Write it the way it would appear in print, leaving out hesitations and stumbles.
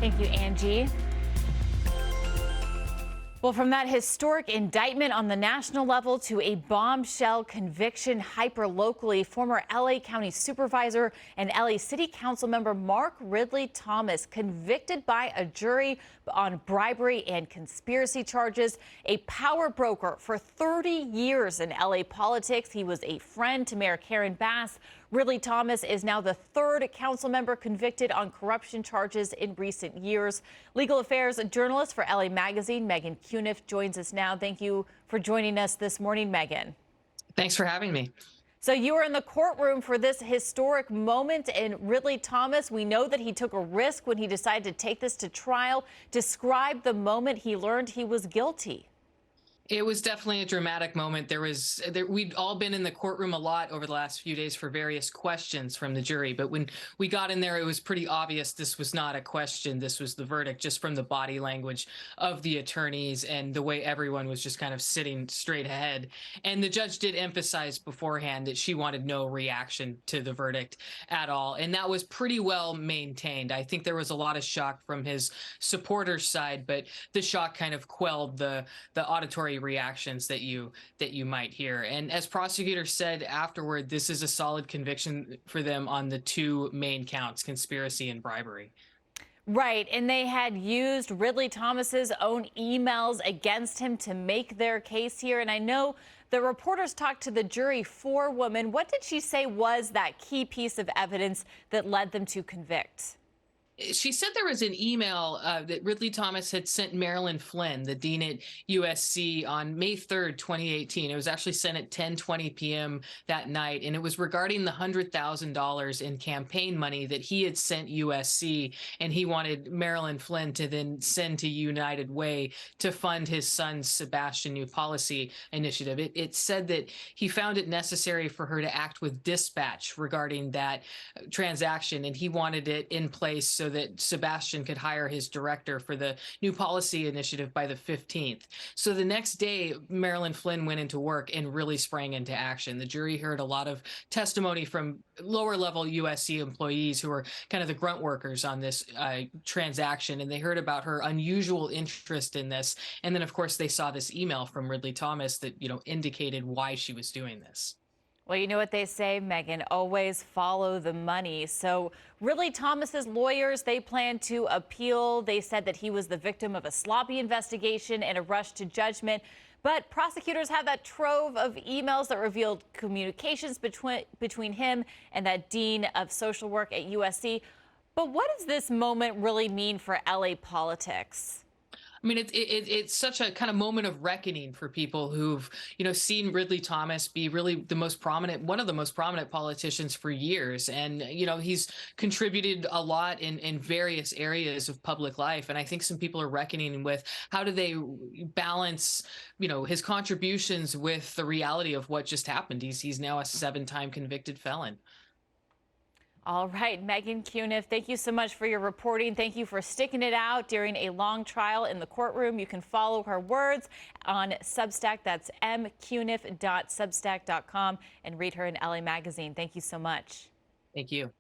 Thank you, Angie. Well, from that historic indictment on the national level to a bombshell conviction hyper-locally, former L.A. County Supervisor and L.A. City Council member Mark Ridley-Thomas convicted by a jury on bribery and conspiracy charges. A power broker for 30 years in L.A. politics. He was a friend to Mayor Karen Bass. Ridley-Thomas is now the third council member convicted on corruption charges in recent years. Legal affairs journalist for LA Magazine, Megan Cuniff, joins us now. Thank you for joining us this morning, Megan. Thanks for having me. So you were in the courtroom for this historic moment, and Ridley-Thomas, we know that he took a risk when he decided to take this to trial. Describe the moment he learned he was guilty. It was definitely a dramatic moment. We'd all been in the courtroom a lot over the last few days for various questions from the jury. But when we got in there, it was pretty obvious this was not a question. This was the verdict, just from the body language of the attorneys and the way everyone was just kind of sitting straight ahead. And the judge did emphasize beforehand that she wanted no reaction to the verdict at all. And that was pretty well maintained. I think there was a lot of shock from his supporters' side, but the shock kind of quelled the auditory reactions that you might hear. And as prosecutors said afterward, this is a solid conviction for them on the two main counts, conspiracy and bribery. Right, and they had used Ridley-Thomas's own emails against him to make their case here. And I know the reporters talked to the jury forewoman. What did she say was that key piece of evidence that led them to convict? She said there was an email that Ridley-Thomas had sent Marilyn Flynn, the dean at USC, on May 3rd, 2018. It was actually sent at 10:20 p.m. that night, and it was regarding the $100,000 in campaign money that he had sent USC, and he wanted Marilyn Flynn to then send to United Way to fund his son's Sebastian New Policy initiative. It said that he found it necessary for her to act with dispatch regarding that transaction, and he wanted it in place so that Sebastian could hire his director for the new policy initiative by the 15th. So the next day, Marilyn Flynn went into work and really sprang into action. The jury heard a lot of testimony from lower level USC employees who were kind of the grunt workers on this transaction, and they heard about her unusual interest in this. And then, of course, they saw this email from Ridley-Thomas that, indicated why she was doing this. Well, you know what they say, Megan, always follow the money. So Ridley-Thomas's lawyers, they plan to appeal. They said that he was the victim of a sloppy investigation and a rush to judgment. But prosecutors have that trove of emails that revealed communications between him and that dean of social work at USC. But what does this moment really mean for LA politics? I mean, it's such a kind of moment of reckoning for people who've, seen Ridley-Thomas be really one of the most prominent politicians for years. And, he's contributed a lot in various areas of public life. And I think some people are reckoning with how do they balance, his contributions with the reality of what just happened. He's now a 7-time convicted felon. All right, Megan Cuniff, thank you so much for your reporting. Thank you for sticking it out during a long trial in the courtroom. You can follow her words on Substack. That's mcuniff.substack.com, and read her in LA Magazine. Thank you so much. Thank you.